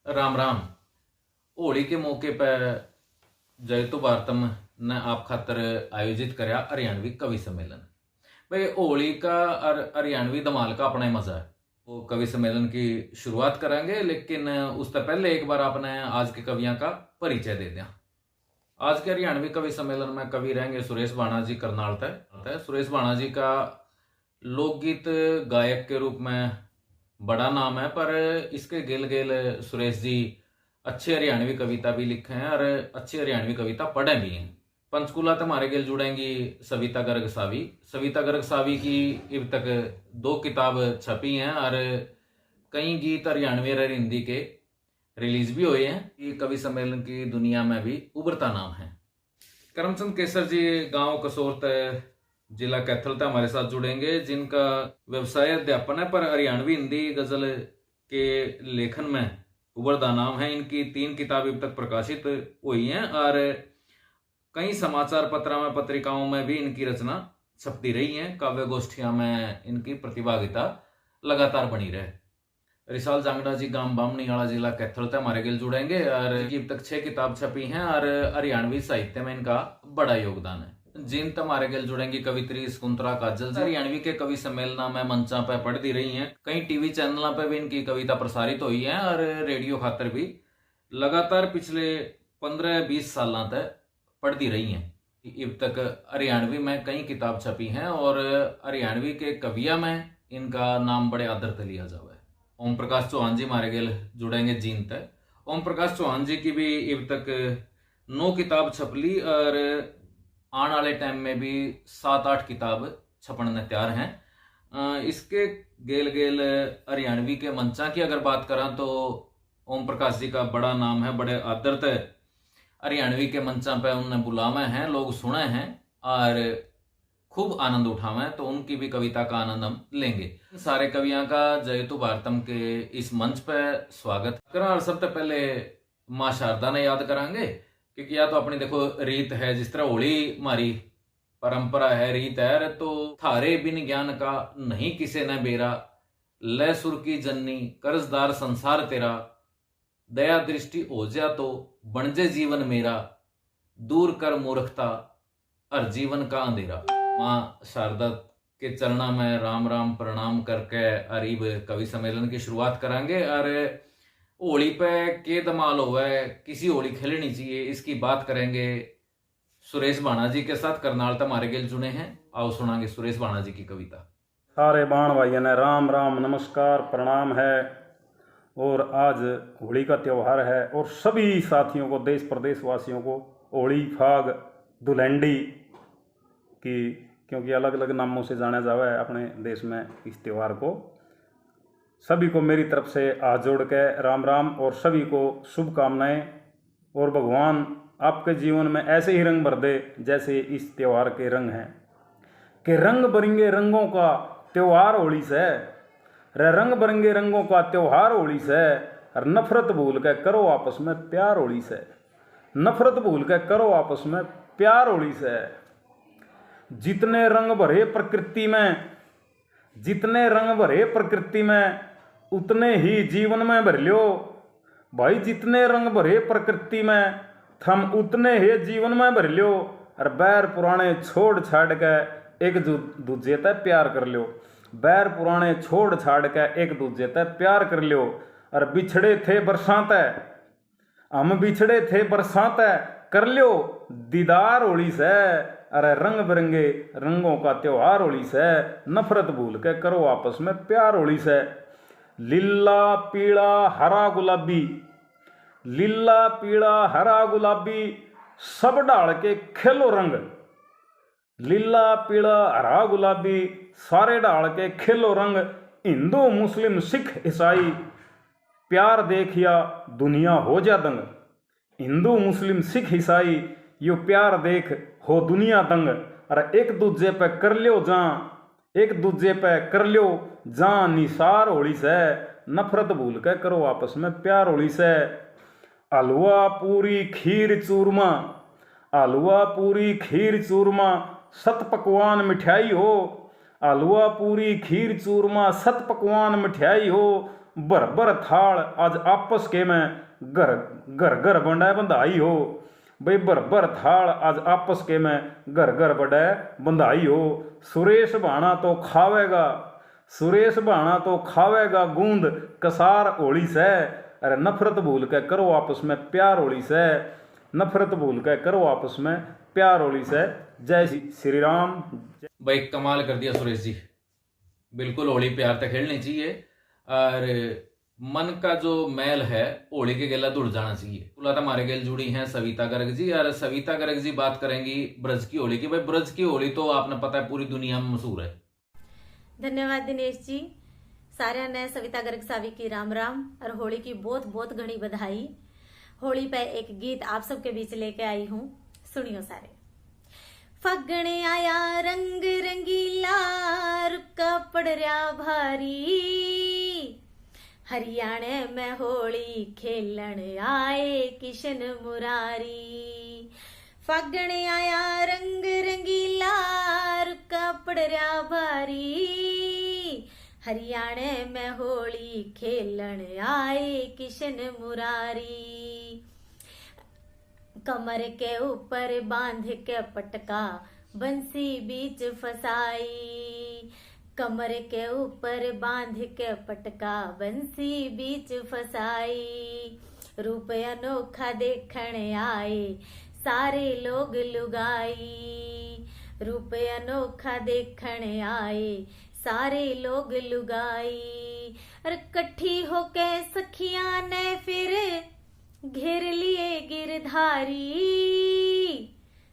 राम राम। होली के मौके पर जयतु भारतम ने आप खातर आयोजित करया हरियाणवी कवि सम्मेलन। भाई होली का और हरियाणवी धमाल का अपना ही मजा है। वो कवि सम्मेलन की शुरुआत करेंगे, लेकिन उससे पहले एक बार आपने आज के कवियों का परिचय दे दिया। आज के हरियाणवी कवि सम्मेलन में कवि रहेंगे सुरेश बाणा जी करनाल तय। सुरेश बाणा जी का लोकगीत गायक के रूप में बड़ा नाम है, पर इसके गेल गेल सुरेश जी अच्छी हरियाणवी कविता भी लिखे हैं और अच्छी हरियाणवी कविता पढ़े भी हैं। पंचकूला तो हमारे गेल जुड़ेंगी सविता गर्ग सावी। सविता गर्ग सावी की अब तक 2 किताब छपी हैं और कई गीत हरियाणवी और हिंदी के रिलीज भी हुए हैं। ये कवि सम्मेलन की दुनिया में भी उभरता नाम है। करमचंद केसर जी गांव कसोरत जिला कैथल से हमारे साथ जुड़ेंगे, जिनका व्यवसाय अध्यापन है, पर हरियाणवी हिंदी गजल के लेखन में उभरदा नाम है। इनकी 3 किताबें अब तक प्रकाशित हुई हैं और कई समाचार पत्रों में पत्रिकाओं में भी इनकी रचना छपती रही है। काव्य गोष्ठियां में इनकी प्रतिभागिता लगातार बनी रहे। रिसाल जांगड़ा जी गांव बामणीवाला जिला कैथल से हमारे गिल जुड़ेंगे और अब तक 6 किताब छपी हैं और हरियाणवी साहित्य में इनका बड़ा योगदान है। जिन हमारे गिल जुड़ेंगी कवित्री शकुंतला काजल जी। हरियाणवी के कवि सम्मेलन में मंचा पे पढ़ती रही हैं। कई टीवी चैनलों पे भी इनकी कविता प्रसारित हुई है और रेडियो खातर भी लगातार पिछले 15-20 साल तक पढ़ती रही हैं। अब तक हरियाणवी में कई किताब छपी हैं और हरियाणवी के कविया में इनका नाम बड़े आदर से लिया जावे। ओम प्रकाश चौहान जी हमारे गेल जुड़ेंगे जीन तय। ओम प्रकाश चौहान जी की भी अब तक 9 किताब छपली और आने वाले टाइम में भी 7-8 किताब छपन में तैयार हैं। इसके गेल गेल हरियाणवी के मंचा की अगर बात करें तो ओम प्रकाश जी का बड़ा नाम है। बड़े आदर से हरियाणवी के मंचा पे उन्हें बुलावे हैं, लोग सुने हैं और खूब आनंद उठावे, तो उनकी भी कविता का आनंद हम लेंगे। सारे कवियों का जयतु भारतम के इस मंच पे स्वागत करा और सबसे पहले माँ शारदा ने याद करांगे, क्योंकि या तो अपनी देखो रीत है, जिस तरह होली हमारी परंपरा है, रीत है, तो थारे बिन ज्ञान का नहीं किसे न बेरा, ले सुर की जन्नी कर्जदार संसार तेरा, दया दृष्टि हो जा तो बनजे जीवन मेरा, दूर कर मूर्खता और जीवन का अंधेरा। माँ शारदा के चरणा में राम राम प्रणाम करके अरीब कवि सम्मेलन की शुरुआत करेंगे और होली पे के धमाल होवे, किसी होली खेलनी चाहिए, इसकी बात करेंगे सुरेश बाणा जी के साथ। करनाल तो हमारे गेल चुने हैं, आओ सुनांगे सुरेश बाणा जी की कविता। सारे बाण भाइयों ने राम राम नमस्कार प्रणाम है। और आज होली का त्यौहार है और सभी साथियों को, देश प्रदेश वासियों को होली, फाग, दुलहंडी की, क्योंकि अलग अलग नामों से जाना जावा है अपने देश में इस त्यौहार को, सभी को मेरी तरफ से हाथ जोड़ के राम राम और सभी को शुभकामनाएं। और भगवान आपके जीवन में ऐसे ही रंग भर दे जैसे इस त्यौहार के रंग हैं। कि रंग बिरंगे रंगों का त्यौहार होली से, रे रंग बिरंगे रंगों का त्यौहार होली से, और नफरत भूल के करो आपस में प्यार होली से, नफरत भूल के करो आपस में प्यार होली से। जितने रंग भरे प्रकृति में, जितने रंग भरे प्रकृति में, उतने ही जीवन में भर लो भाई। जितने रंग भरे प्रकृति में, थम उतने ही जीवन में भर लो, और बैर पुराने छोड़ छाड़ के एक दूजे ते प्यार कर लो, बैर पुराने छोड़ छाड़ के एक दूजे ते प्यार कर लो। और बिछड़े थे बरसाते, हम बिछड़े थे बरसाते, कर लो दीदार होली से, अरे रंग बिरंगे रंगों का त्योहार होली से, नफरत भूल के करो आपस में प्यार होली से। लीला पीला हरा गुलाबी, लीला पीला हरा गुलाबी, सब डाल के खेलो रंग, लीला पीला हरा गुलाबी, सारे डाल के खेलो रंग। हिंदू मुस्लिम सिख ईसाई, प्यार देखिया दुनिया हो जा दंग, हिंदू मुस्लिम सिख ईसाई, यो प्यार देख हो दुनिया दंग। अरे एक दूजे पे कर लियो जा, एक दूजे पे कर लियो जा निसार होली से, नफरत भूल के करो आपस में प्यार होली से। हलवा पूरी खीर चूरमा, हलवा पूरी खीर चूरमा, सत पकवान मिठाई हो, हलवा पूरी खीर चूरमा, सत पकवान मिठाई हो, बर बर थाल आज आपस के में घर घर घर बंडा बंधाई हो। भाई बर बर थाल आज आपस के में घर घर बड़े बंधाई हो। सुरेश भाना तो खावेगा, सुरेश भाना तो खावेगा गूंद कसार होली से। अरे नफरत भूल के करो आपस में प्यार होली से, नफरत भूल के करो आपस में प्यार होली से। जय श्री राम। भाई कमाल कर दिया सुरेश जी, बिल्कुल होली प्यार तक खेलनी चाहिए और मन का जो मैल है होली के गेला धुल जाना चाहिए। तुला हमारे गेल जुड़ी हैं सविता गर्ग जी, और सविता गर्ग जी बात करेंगी ब्रज की होली की। भाई ब्रज की होली तो आपने पता है पूरी दुनिया में मशहूर है। धन्यवाद दिनेश जी। सारे ने सविता गर्ग सावी की राम राम और होली की बहुत बहुत घनी बधाई। होली पे एक गीत आप सबके बीच लेके आई हूँ, सुनियो सारे। फगण आया रंग रंगीला रुका पड़ रहा भारी, हरियाणे में होली खेलन आए किशन मुरारी। फगण आया रंग रंगीला रुका पड़ रहा भारी, हरियाणे में होली खेलन आए किशन मुरारी। कमर के ऊपर बांध के पटका बंसी बीच फसाई, कमर के ऊपर बांध के पटका बंसी बीच फसाई। रूप अनोखा देखण आए सारे लोग लुगाई, रूप अनोखा देखण आए सारे लोग लुगाई। और कट्ठी होके सखियां ने फिर घेर लिए गिरधारी,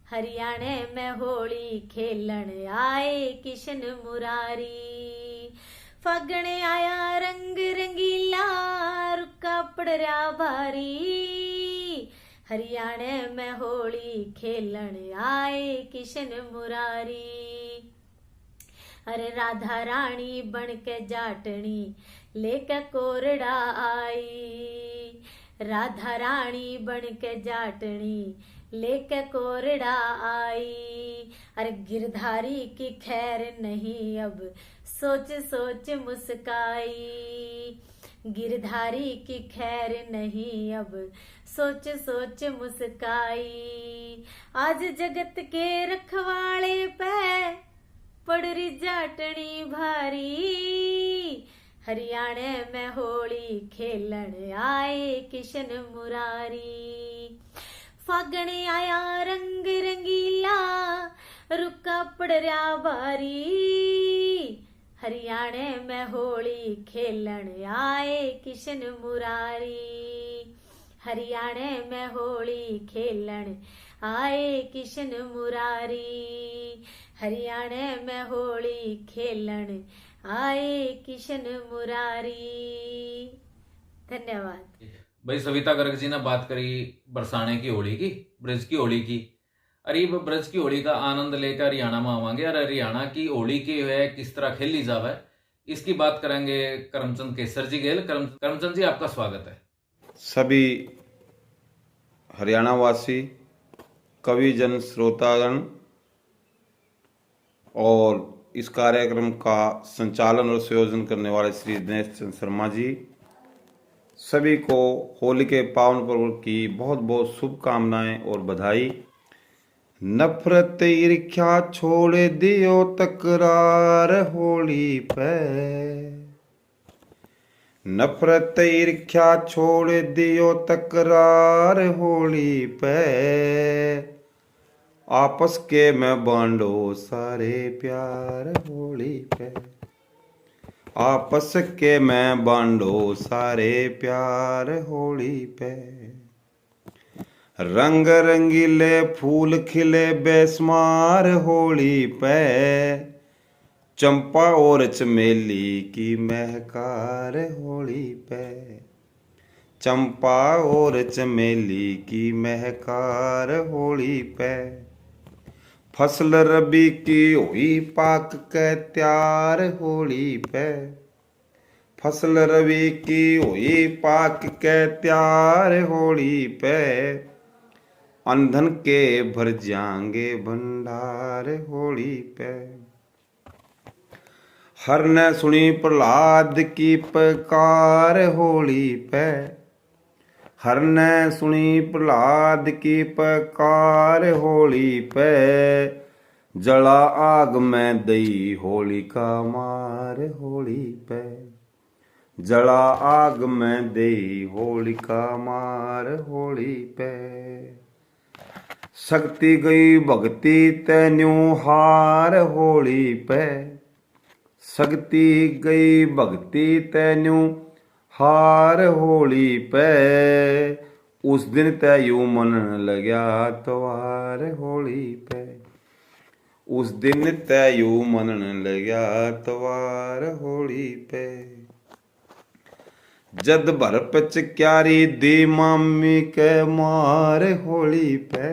हरियाणे में होली खेलन आए किशन मुरारी। फगण आया रंग रंगीला रुका पड़ रहा भारी, हरियाणे में होली खेलन आए किशन मुरारी। अरे राधा रानी बन के जाटनी लेके कोरड़ा आई, राधा रानी बन के जाटनी लेके कोरड़ा आई। अरे गिरधारी की खैर नहीं अब सोच सोच मुस्काई, गिरधारी की खैर नहीं अब सोच सोच मुस्काई। आज जगत के रखवाले पे पड़ रही जाटनी भारी, हरियाणे में होली खेलन आए किशन मुरारी। फागण आया रंग रंगीला रुका पड़ रहा भारी, हरियाणे में होली खेलन आए किशन मुरारी, हरियाणे में होली खेलन आए किशन मुरारी, हरियाणे में होली खेलन आए किशन मुरारी। धन्यवाद। भाई सविता गर्ग जी ने बात करी बरसाने की होली की, ब्रज की होली की। अरे ब्रज की होली का आनंद लेकर हरियाणा में आवांगे और हरियाणा की होली की है किस तरह खेली जावे इसकी बात करेंगे करमचंद केसर जी गेल। करमचंद जी आपका स्वागत है। सभी हरियाणा वासी, कवि जन, श्रोतागण और इस कार्यक्रम का संचालन और संयोजन करने वाले श्री दिनेश चंद्र शर्मा जी, सभी को होली के पावन पर्व की बहुत बहुत शुभकामनाएं और बधाई। नफरत ईर्ष्या छोड़ दियो तकरार होली पे, नफरत ईर्ष्या छोड़ दियो तकरार होली पे, आपस के में बांटो सारे प्यार होली पे, आपस के में बांटो सारे प्यार होली पे। रंग रंगीले फूल खिले बेशुमार होली पे, चंपा और चमेली की महकार होली पे, चंपा और चमेली की महकार होली पे। फसल रबी की हुई पाक के त्यार होली पे, फसल रबी की हुई पाक के त्यार होली पे, अंधन के भर जाएंगे भंडार होली पे। हर ने सुनी प्रहलाद की पुकार होली पे। हर ने सुनी प्रहलाद की पुकार होली पे। जला आग में दई होलिका मार होली पे। जला आग में दई होलिका मार होली पे। शक्ति गई भक्ति तेन्यू हार होली पे। शक्ति गई भक्ति तेन्यू हार होली पे। उस दिन तयू मन लग्या त्वार होली पे। उस दिन तयू मन लग्या त्वार होली पे। जद भर पच क्यारी दी मामी के मार होली पे।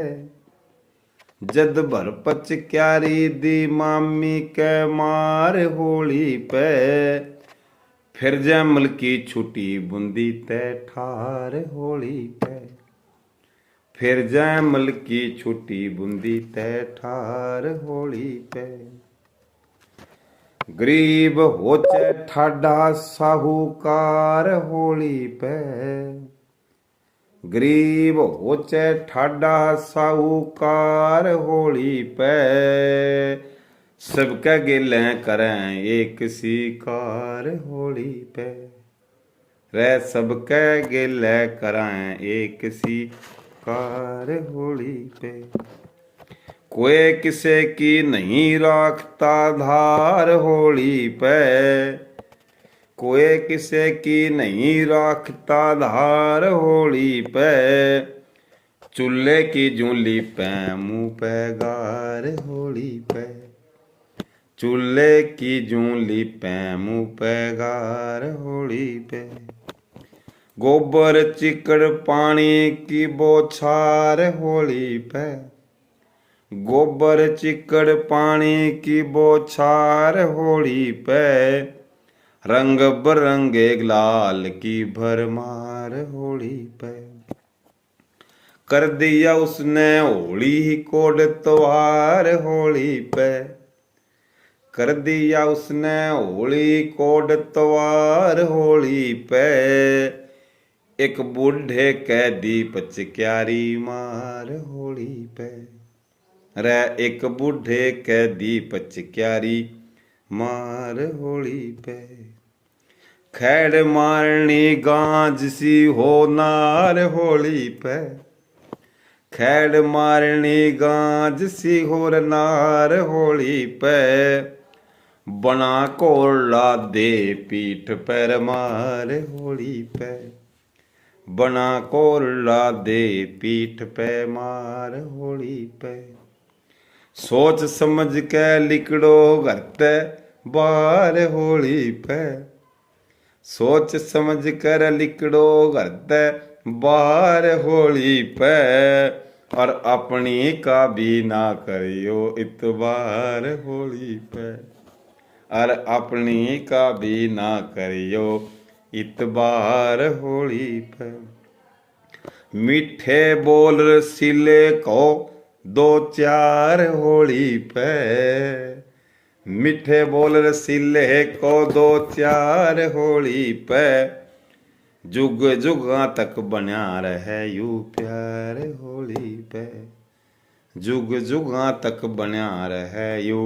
जद भर पच क्यारी दी मामी के मार होली पे। फिर जैमल की छुट्टी बुंदी ते ठार होली पे। फिर जैमल की छुट्टी बुंदी ते ठार होली पे। गरीब होचे ठाडा साहूकार होली पे। गरीब होचे ठाडा साहूकार होली पे। सबके गिले करें एक शिकार होली पे। रे सबके गिले करें एक शिकार होली पे। कोई किसे की नहीं राखता धार होली पे। कोई किसे की नहीं राखता धार होली पे। चूल्हे की जूली पे मुंह पे गार होली पे। चूल्हे की जूली पे मुंह पे गार होली पे। गोबर चिकड़ पानी की बौछार होली पे। गोबर चिकड़ पानी की बौछार होली पे। रंग बरंगे लाल की भरमार होली पे। कर दिया उसने होली को त्योहार होली पे। कर दिया उसने होली को त्योहार होली पे। एक बूढ़े के दी पच क्यारी मार होली पे। रे एक बूढ़े के दी पच क्यारी मार होली पे। खैड़ मारनी गांज सी हो नार होली पे। खैड़ मारनी गांज सी हो नार होली पे। बना कोला दे पीठ पर मार होली पे। बना कोला दे पीठ पे मार होली पे। सोच समझ के लिकड़ो घर ते बाहर होली पे। सोच समझ कर लिकड़ो घर ते बाहर होली पे। और अपनी का भी ना करियो इतबार होली पे। और अपनी का भी ना करियो इतबार होली पे। मीठे बोल रसीले को दो चार होली पे। मीठे बोल रसीले को दो चार होली पे। जुग जुगा तक बना रहे यू प्यार होली पे। जुग जुगा तक बना रहे यू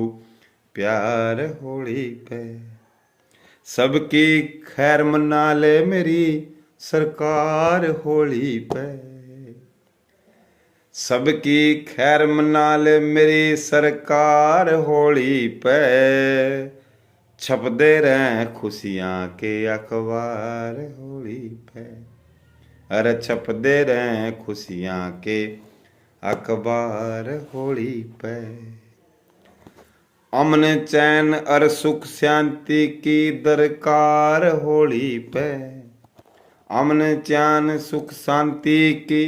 प्यार होली पे। सबकी खैर मना ले मेरी सरकार होली पे। सबकी खैर मना ले मेरी सरकार होली पे। छप दे रहे खुशियाँ के अखबार होली पे। अरे छप दे रहे खुशियाँ के अखबार होली पे। अमन चैन और सुख शांति की दरकार होली पे। अमन चैन सुख शांति की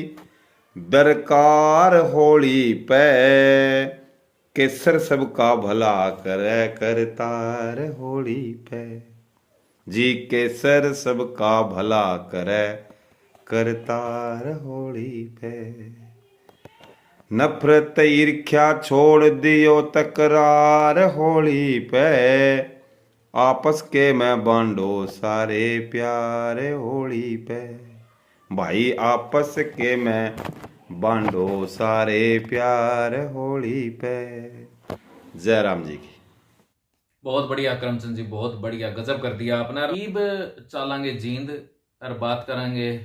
दरकार होली पे। केसर सबका भला करे करतार होली पे। जी केसर सबका भला करे करतार होली पे। नफरत ईर्ष्या छोड़ दियो तकरार होली पे। आपस के मैं बांटो सारे प्यार होली पे। भाई आपस के मैं बांटो सारे प्यार होली पे। जय राम जी की। बहुत बढ़िया करमचंद जी, बहुत बढ़िया, गजब कर दिया आपने। अरीब चालांगे जींद और बात करेंगे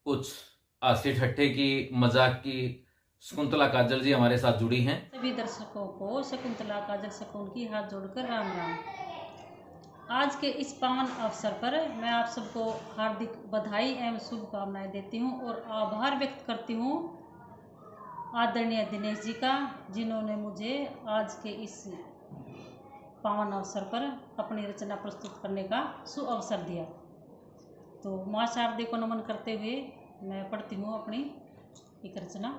कुछ हास्य ठट्ठे की, मजाक की। शकुंतला काजल जी हमारे साथ जुड़ी हैं। सभी दर्शकों को शकुंतला काजल सकून की हाथ जोड़कर राम राम। आज के इस पावन अवसर पर मैं आप सबको हार्दिक बधाई एवं शुभकामनाएं देती हूं और आभार व्यक्त करती हूं आदरणीय दिनेश जी का, जिन्होंने मुझे आज के इस पावन अवसर पर अपनी रचना प्रस्तुत करने का सुअवसर दिया। तो माँ शारदे को नमन करते हुए मैं पढ़ती हूँ अपनी एक रचना।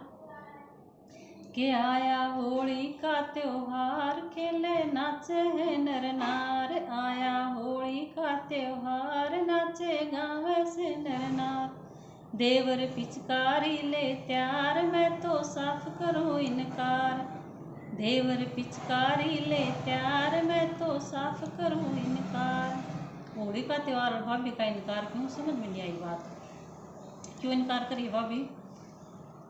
के आया होली का त्योहार, खेले नाचे हैं नर नार। आया होली का त्योहार, नाचे गावे से नर नार। देवर पिचकारी ले त्यार, मैं तो साफ करूँ इनकार। देवर पिचकारी ले त्यार, मैं तो साफ करूँ इनकार। होली का त्योहार और भाभी का इनकार क्यों, समझ में नहीं आई बात। क्यों इनकार करिए भाभी?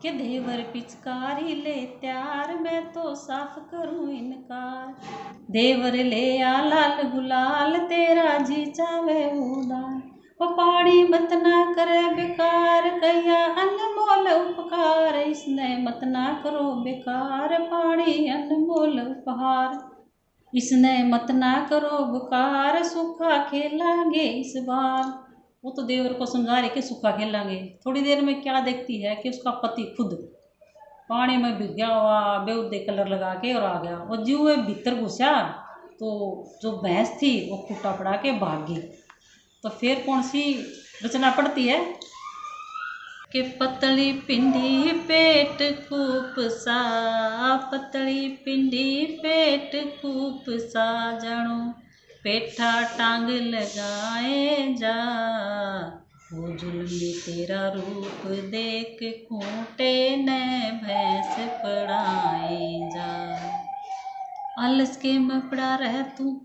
कि देवर पिचकारी ले त्यार, मैं तो साफ करूं इनकार। देवर ले आ लाल गुलाल, तेरा जी चावे उड़ान। वो पानी मत ना करे बेकार, कैया अनमोल उपकार। इसने मत ना करो बेकार, पानी अनमोल उपहार। इसने मत ना करो बेकार, सूखा खेलांगे इस बार। वो तो देवर को समझा रही कि सूखा खेलांगे। थोड़ी देर में क्या देखती है कि उसका पति खुद पानी में भीग गया हुआ, बेउदे कलर लगा के और आ गया। वो जुए भीतर घुसा तो जो भैंस थी वो खूटा पड़ा के भाग गई। तो फिर कौन सी रचना पड़ती है कि पतली पिंडी पेट कूप सा, पतली पिंडी पेट कूप सा। जणो पेठा टांग लगाए जा, वो जुल्मी तेरा रूप देख खूंटे ने भैंस पड़ाए जा। आलस के में पड़ा रह तू,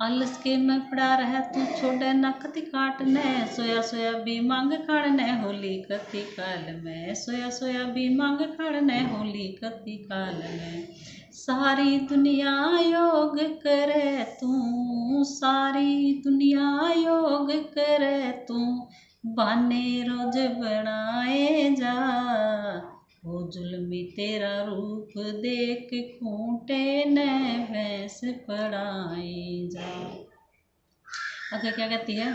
आलस के में पड़ा रह तू। छोड़े न कति काटने, सोया सोया भी मांग खाने। होली कति काल में, सोया सोया भी मांग खाने। होली कति काल में सारी दुनिया योग करे तू, सारी दुनिया योग करे तू। बहाने रोज बनाए जा, वो जुल्मी तेरा रूप देख खूंटे ने भैंस पड़ाए जा। आगे क्या कहती है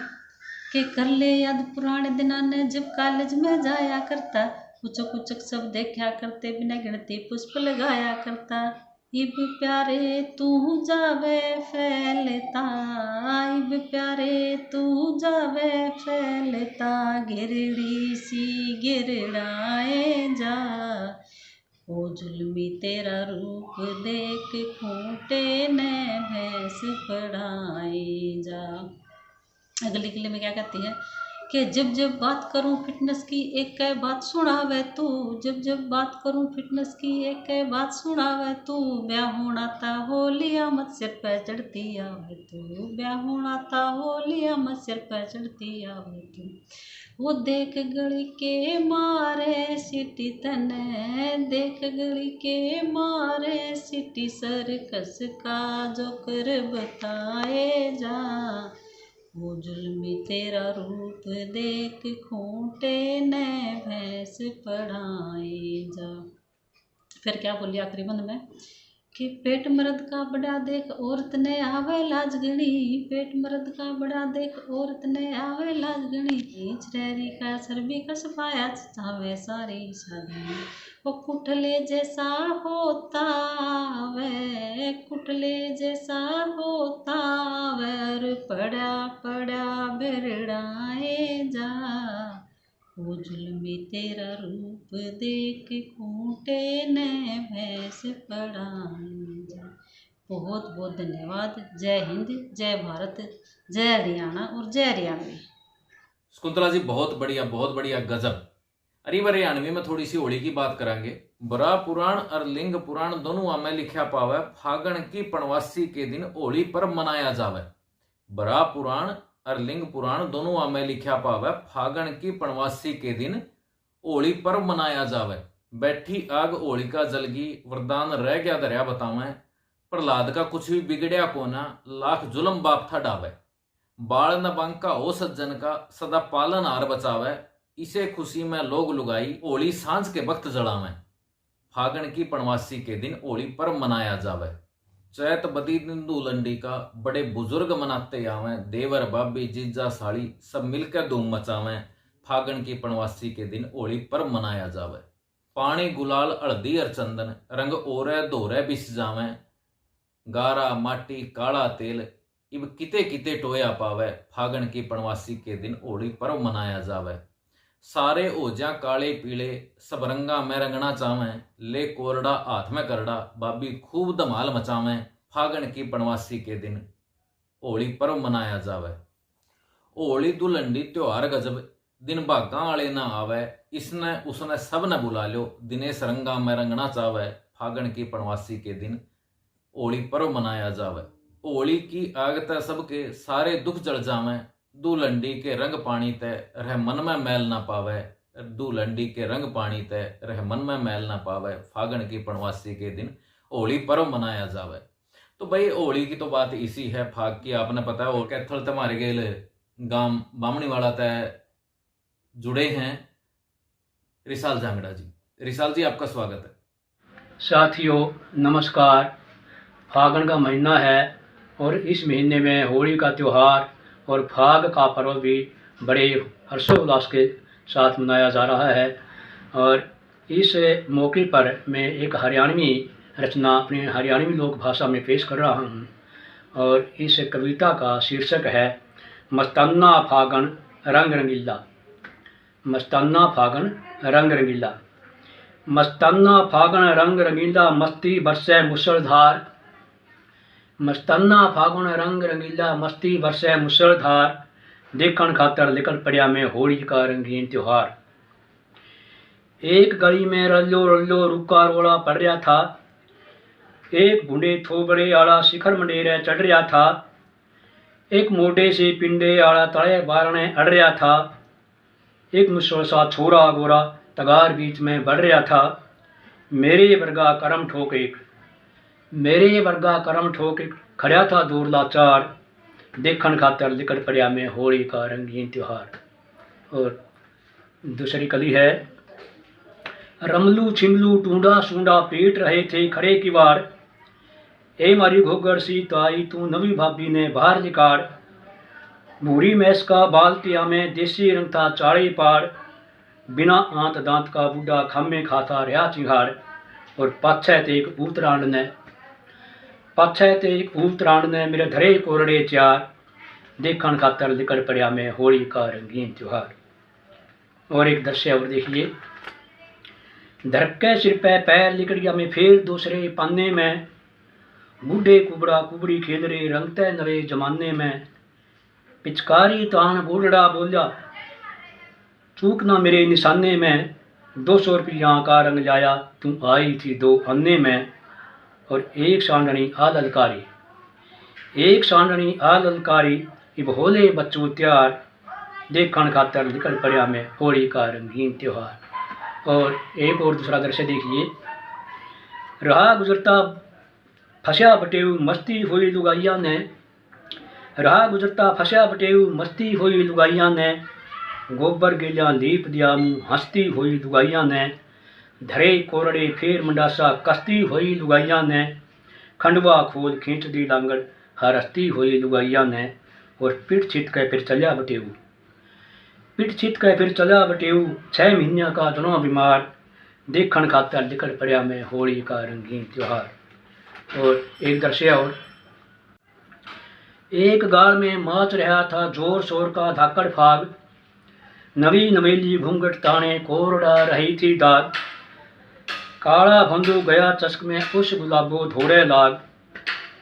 कि कर ले याद पुराने दिना ने, जब कॉलेज में जाया करता। कुचक कुचक सब देखा करते, बिना गिनती पुष्प लगाया करता। इब प्यारे तू जावे फैलता, इब प्यारे तू जावे फैलता। गिरड़ी सी गिरड़ाए जा, ओ जुल्मी तेरा रूप देख खूंटे ने भैंस पड़ाए जा। अगली किले में क्या कहती है कि जब जब बात करूं फिटनेस की, एक बात सुनावे तू। जब जब बात करूं फिटनेस की, एक बात सुनावे तू। ब्याह होना था होलिया मत सिर पे चढ़ती आवे तू। ब्याह होना था होलिया मत सिर पे चढ़ती आवे तू। वो देख गली के मारे सिटी तने, देख गली के मारे सिटी। सर्कस का जो कर बताए जा, वो जुल्मी तेरा रूप देख खूंटे ने भैंस पड़ाए जा। फिर क्या बोली आखिरी बंद में कि पेट मर्द का बड़ा देख औरत ने आवे लाज गणी। पेट मर्द का बड़ा देख औरत ने आवे लाज गणी। छरेरी का सरबी का सफाया चावे सारी शादी। वो कुठले जैसा होता वे, कुठले जैसा होता वे। पड़ा पड़ा बिरड़ाए जा, वो जुल्मी तेरा रूप देख खूंटे ने भैंस पड़ाए जा। बहुत बहुत धन्यवाद। जय हिंद, जय भारत, जय हरियाणा और जय हरियाणवी। शकुंतला जी बहुत बढ़िया, गजब। अरे हरियाणवी में थोड़ी सी होली की बात करेंगे। बरा पुराण और लिंग पुराण दोनों में लिखा पावे फागण की पणवासी के दिन होली पर्व मनाया जावे। बरा पुराण और लिंग पुराण दोनों में लिखा पावे फागण की पणवासी के दिन होली पर्व मनाया जावे। बैठी आग होलिका जलगी वरदान रह गया दरिया बतावे। प्रहलाद का कुछ भी बिगड़िया कोना लाख जुलम बाप था डावे। बाल न बांका हो सज्जन का सदा पालन हार बचावे। इसे खुशी में लोग लुगाई होली सांझ के वक्त जलावे। फागण की पणवासी के दिन होली पर्व मनाया जावे। चैत बदी दिन दूलंडी का बड़े बुजुर्ग मनाते आवे। देवर बाबी जीजा साड़ी सब मिलकर धूम मचावे। फागण की पणवासी के दिन होली पर्व मनाया जावे। पानी गुलाल हल्दी और चंदन रंग ओरे धोरे बिस जावे। गारा माटी काला तेल इब किते किते टोया पावे। फागण की पणवासी के दिन होली पर्व मनाया जावे। सारे ओजा काले पीले सब रंगा में रंगना चावे। ले कोरडा हाथ में करड़ा बाबी खूब धमाल मचावे। फागण की पणवासी के दिन होली पर्व मनाया जावे। होली दुलंडी त्योहार गजब दिन भागा आले ना आवे। इसने उसने सब न बुला लो दिनेश रंगा में रंगना चावे। फागण की पणवासी के दिन होली पर्व मनाया जावे। होली की आग तय सबके सारे दुख जल जावे। दुलंडी के रंग पानी तय रह मन में मैल ना पावे। दुलंडी के रंग पानी तय रह मन में मैल ना पावे। फागण की पणवासी के दिन होली पर्व मनाया जावे। तो भाई होली की तो बात इसी है। फाग की आपने पता है और कैथल तुम्हारे गेल गांव बामणी वाला तय जुड़े हैं रिसाल जांगड़ा जी। रिसाल जी आपका स्वागत है। साथियों नमस्कार। फागण का महीना है और इस महीने में होली का त्यौहार और फाग का पर्व भी बड़े हर्षोल्लास के साथ मनाया जा रहा है। और इस मौके पर मैं एक हरियाणवी रचना अपनी हरियाणवी लोक भाषा में पेश कर रहा हूँ। और इस कविता का शीर्षक है मस्ताना फागण रंग रंगीला। मस्ताना फागण रंग रंगीला। मस्ताना फागण रंग रंगीला मस्ती बरसे मुसलधार। मस्ताना फागुन रंग रंगीला मस्ती बरसे मुसलधार। देखण खातर निकल पड़िया में होली का रंगीन त्योहार। एक गली में रल्लो रल्लो रुका रोला पड़ रहा था। एक बूढ़े थोबड़े आला शिखर मंडेरे चढ़ रहा था। एक मोटे से पिंडे आला तले बारने अड़ रहा था। एक मुसल सा छोरा गोरा तगार बीच में बढ़ रहा था। मेरे वर्गा करम ठोक एक मेरे वर्गा करम ठोक खड़ा था दूर लाचार। देखण खातर निकल पड़िया में होली का रंगीन त्योहार। और दूसरी कली है रमलू छिमलू टूंडा सूंडा पीट रहे थे खड़े की वार। ए मारी घोगर सी ताई तू नवी भाभी ने बाहर निकाल। भूरी मैस का बाल्टिया में देसी रंग था चाड़ी पार। बिना आंत दांत का बूढ़ा खामे खाता रहा चिंगाड़। और पाछे ते एक उत्तरायण ने मेरे धरे कोरड़े चार। देखण खातर निकल पड़िया में होली का रंगीन त्योहार। और एक दृश्य और देखिए। धरके सिर पे पैर लिकड़ गया में फिर दूसरे पाने में। बूढ़े कुबड़ा कुबड़ी खेल रहे रंगते नवे जमाने में। पिचकारी तान बूढ़ड़ा बोला चूकना मेरे निशाने में। 200 रुपया का रंग लाया तू आई थी 2 अन्ने में। और एक सांडनी आ ललकारी इब होले बच्चों त्यार। देखण खातर निकल पड़िया में होली का रंगीन त्योहार। और एक और दूसरा दृश्य देखिए। रहा गुजरता फंसा बटेऊ मस्ती हुई लुगाइया ने। रहा गुजरता फंसा बटेऊ मस्ती हुई लुगाइया ने। गोबर गेलिया लीप दिया मुँह हंसती हुई लुगाइया ने। धरे कोरड़े फेर मंडासा कस्ती हुई लुगाइया ने। खंडवा खोल खींच दी लांगड़ हरस्ती हुई लुगाइया ने। और पिट छिट के फिर चलिया बटेऊ 6 महीने का दोनों बीमार। देखण खातर निकल पड़िया में होली का रंगीन त्योहार। और एक दृश्य और। एक गाल में माच रहा था जोर शोर का धाकड़ फाग। नवी नवेली घूंघट ताने कोरड़ा रही थी दाग। काला भंदू गया चस्क में उस गुलाबो धोड़े लाग।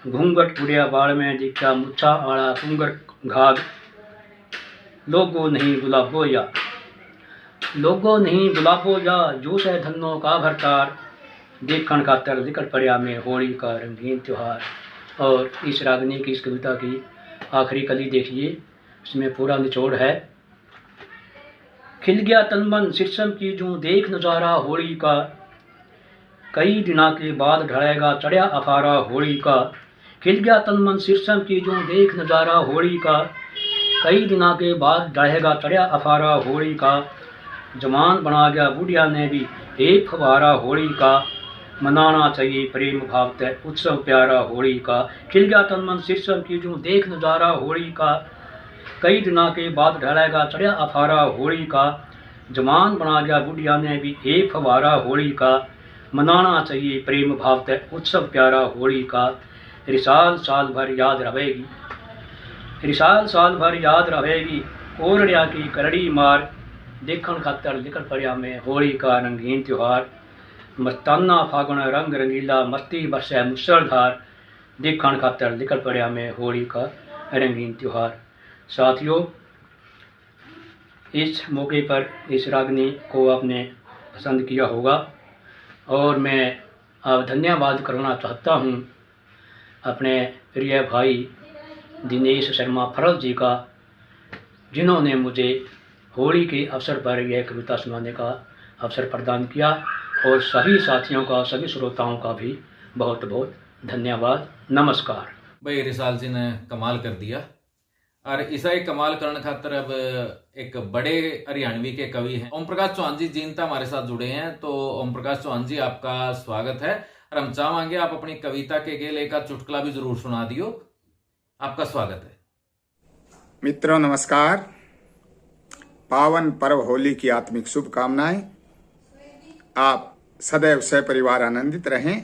घूंघट उड़िया बाल में दिखा मुच्छा आड़ा कुंगर घाग। लोगो नहीं गुलाबो या जूस है धनों का भरतार। देखण खातर निकल पड़िया में होली का रंगीन त्योहार। और इस रागनी की इस कविता की आखिरी कली देखिए, इसमें पूरा निचोड़ है। खिल गया तन मन शीर्षम की जूं देख नजारा होली का, कई दिना के बाद ढलेगा चढ़िया अफारा होली का। खिल गया तन मन शीर्षम की जूं देख नजारा होली का, कई दिना के बाद ढलेगा चढ़िया अफारा होली का। जवान बना गया बुढ़िया ने भी एक फवारा होली का, मनाना चाहिए प्रेम भाव तय उत्सव प्यारा होली का। खिल गया तन मन शीर्षम की जूं देख नजारा होली का, कई दिना के बाद ढलेगा चढ़िया अफारा होली का। जवान बना गया बुढ़िया ने भी एक फवारा होली का, मनाना चाहिए प्रेम भाव तय उत्सव प्यारा होली का। रिसाल साल भर याद रहेगी, रिसाल साल भर याद रहेगी, ओरड़िया की करड़ी मार, देखण खातर निकल पड़िया में होली का रंगीन त्योहार। मस्ताना फागुन रंग रंगीला, मस्ती बरसे मुसलधार, देखण खातर निकल पड़िया में होली का रंगीन त्योहार। साथियों, इस मौके पर इस रागनी को आपने पसंद किया होगा और मैं अब धन्यवाद करना चाहता हूँ अपने प्रिय भाई दिनेश शर्मा फरल जी का, जिन्होंने मुझे होली के अवसर पर यह कविता सुनाने का अवसर प्रदान किया, और सभी साथियों का, सभी श्रोताओं का भी बहुत बहुत धन्यवाद। नमस्कार। भाई रिसाल जी ने कमाल कर दिया, और इसा एक कमाल करने खातर अब एक बड़े हरियाणवी के कवि हैं ओम प्रकाश चौहान जी जीनता हमारे साथ जुड़े हैं। तो ओम प्रकाश चौहान जी, आपका स्वागत है, और हम चाहेंगे आप अपनी कविता के गेल एक चुटकुला भी जरूर सुना दियो। आपका स्वागत है। मित्रों नमस्कार। पावन पर्व होली की आत्मिक शुभकामनाएं। आप सदैव सपरिवार आनंदित रहें,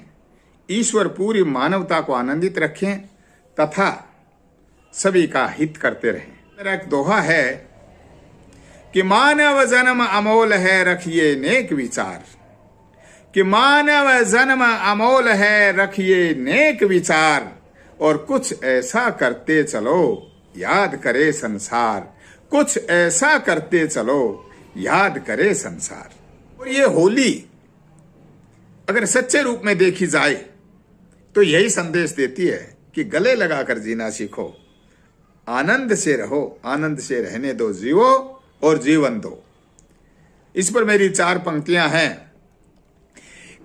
ईश्वर पूरी मानवता को आनंदित रखें तथा सभी का हित करते रहें। मेरा एक दोहा है कि मानव जन्म अमोल है रखिए नेक विचार, कि मानव जन्म अमोल है रखिए नेक विचार, और कुछ ऐसा करते चलो याद करे संसार, कुछ ऐसा करते चलो याद करे संसार। और ये होली अगर सच्चे रूप में देखी जाए तो यही संदेश देती है कि गले लगाकर जीना सीखो, आनंद से रहो, आनंद से रहने दो, जीवो और जीवन दो। इस पर मेरी 4 पंक्तियां हैं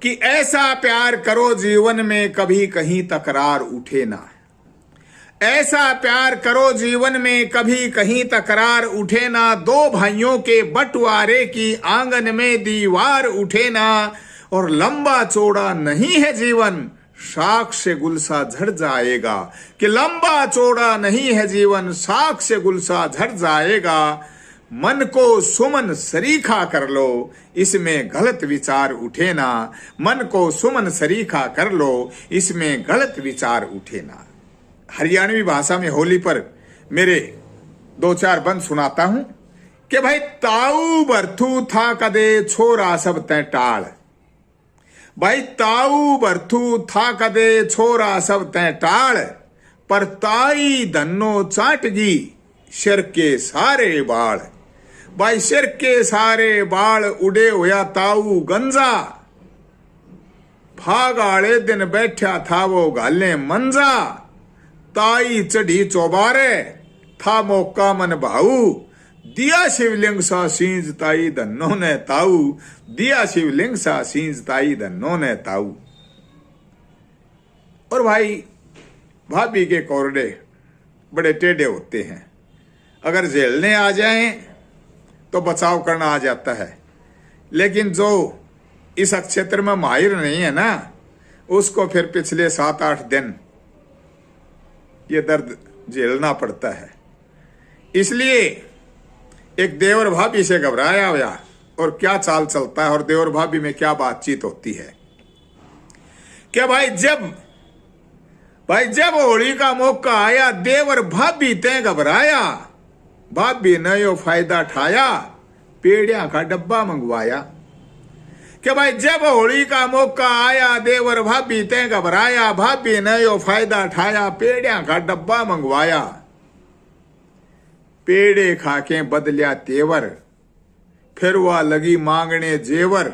कि ऐसा प्यार करो जीवन में कभी कहीं तकरार उठे ना, ऐसा प्यार करो जीवन में कभी कहीं तकरार उठे ना, 2 भाइयों के बंटवारे की आंगन में दीवार उठे ना, और लंबा चौड़ा नहीं है जीवन शाख से गुलसा झड़ जाएगा, कि लंबा चौड़ा नहीं है जीवन शाख से गुलसा झड़ जाएगा। मन को सुमन सरीखा कर लो इसमें गलत विचार उठे ना, मन को सुमन सरीखा कर लो इसमें गलत विचार उठे ना। हरियाणवी भाषा में होली पर मेरे 2-4 बंद सुनाता हूं कि भाई ताऊ बर्थू था कदे छोरा सब तै टाल, भाई ताऊ बर्थू था कदे छोरा सब तै टाल, पर ताई धन्नो चाटगी सिर के सारे बाल, भाई सिर के सारे बाल उड़े होया ताऊ गंजा, फाग आले दिन बैठा था वो गाले मंजा, ताई चढ़ी चौबारे था मौका मन भाऊ, दिया शिवलिंग सा सींज ताई धन्नो ने ताऊ, दिया शिवलिंग सा सींज ताई धन्नो ने ताऊ। और भाई भाभी के कोरडे बड़े टेढ़े होते हैं, अगर झेलने आ जाएं तो बचाव करना आ जाता है, लेकिन जो इस क्षेत्र में माहिर नहीं है ना, उसको फिर पिछले 7-8 दिन ये दर्द झेलना पड़ता है। इसलिए एक देवर भाभी से घबराया हुआ और क्या चाल चलता है और देवर भाभी में क्या बातचीत होती है। क्या भाई जब होली का मौका आया देवर भाभी ते घबराया, भाभी ने यो फायदा ठाया पेड़िया का डब्बा मंगवाया। कि भाई जब होली का मौका आया देवर भाभी ते घबराया, भाभी ने यो फायदा ठाया पेड़िया का डब्बा मंगवाया। पेड़े खाके बदलिया तेवर फिर वह लगी मांगने जेवर।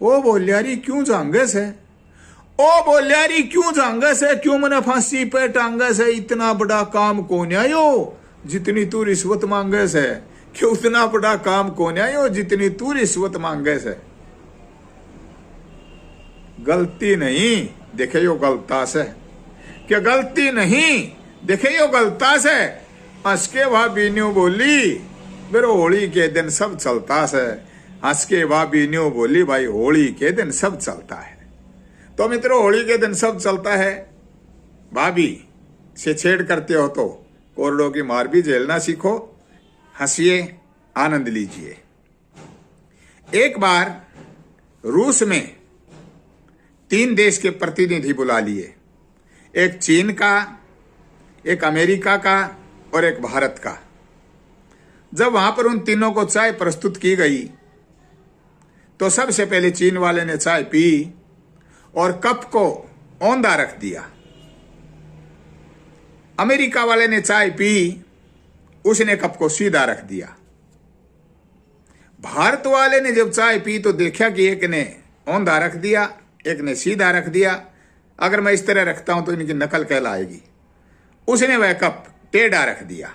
ओ बोलियारी क्यों जांगस है, ओ बोलिया री क्यों झांगस है, क्यों मने फांसी पे टांगस है, इतना बड़ा काम कौन आयो जितनी तू रिश्वत मांगस है, कि उतना बड़ा काम कौन आयो जितनी तू रिश्वत मांगस है। गलती नहीं देखे यो गलतास है, क्या गलती नहीं देखे यो गलतास है। हंस के भाभी न्यू बोली मेरे होली के दिन सब चलता है, हंस के भाभी न्यू बोली भाई होली के दिन सब चलता है। तो मित्रों होली के दिन सब चलता है, भाभी से छेड़ करते हो तो कोरडों की मार भी झेलना सीखो, हंसिए आनंद लीजिए। एक बार रूस में 3 देश के प्रतिनिधि बुला लिए, एक चीन का, एक अमेरिका का और एक भारत का। जब वहां पर उन तीनों को चाय प्रस्तुत की गई तो सबसे पहले चीन वाले ने चाय पी और कप को औंधा रख दिया। अमेरिका वाले ने चाय पी, उसने कप को सीधा रख दिया। भारत वाले ने जब चाय पी तो देखा कि एक ने औंधा रख दिया, एक ने सीधा रख दिया। अगर मैं इस तरह रखता हूं तो इनकी नकल कहलाएगी। उसने वह कप टेढ़ा रख दिया।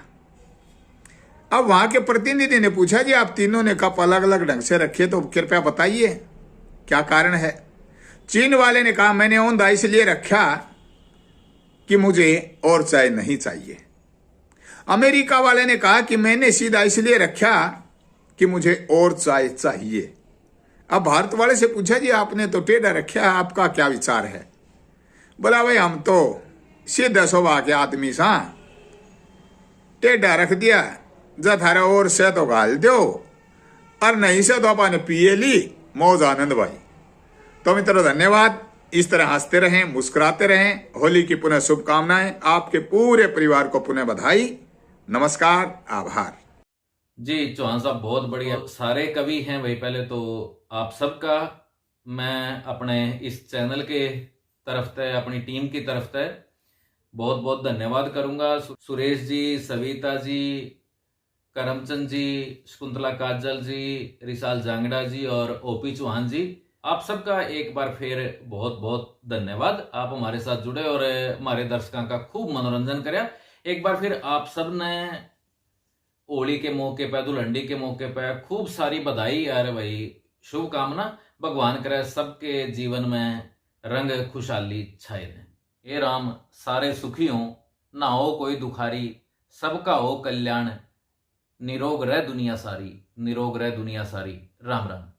अब वहां के प्रतिनिधि ने पूछा जी आप तीनों ने कप अलग अलग ढंग से रखे, तो कृपया बताइए क्या कारण है। चीन वाले ने कहा मैंने औंधा इसलिए रखा कि मुझे और चाय नहीं चाहिए। अमेरिका वाले ने कहा कि मैंने सीधा इसलिए रखा कि मुझे और चाय चाहिए। अब भारत वाले से पूछा जी आपने तो टेढ़ा रखा, आपका क्या विचार है। बोला भाई हम तो सीधा स्वभाव के आदमी सा, टेढ़ा रख दिया, जा थारा और से तो गाल दो और नहीं से तो अपन पिए ली, मौज आनंद भाई। तो मित्रों धन्यवाद, इस तरह हंसते रहें, मुस्कुराते रहें। होली की पुनः शुभकामनाएं, आपके पूरे परिवार को पुनः बधाई, नमस्कार, आभार। जी चौहान साहब बहुत बढ़िया, सारे कवि हैं भाई। पहले तो आप सबका मैं अपने इस चैनल के तरफ से, अपनी टीम की तरफ से बहुत बहुत धन्यवाद करूंगा। सुरेश जी, सविता जी, करमचंद जी, शकुंतला काजल जी, रिसाल जांगड़ा जी और ओपी चौहान जी, आप सबका एक बार फिर बहुत बहुत धन्यवाद। आप हमारे साथ जुड़े और हमारे दर्शकों का खूब मनोरंजन करा। एक बार फिर आप सब ने होली के मौके पर, दुल्हंडी के मौके पर खूब सारी बधाई और भाई शुभकामना। भगवान करे सबके जीवन में रंग खुशहाली छाए रहे। हे राम सारे सुखी हों, ना हो कोई दुखारी, सबका हो कल्याण, निरोग रह दुनिया सारी, निरोग रह दुनिया सारी। राम राम।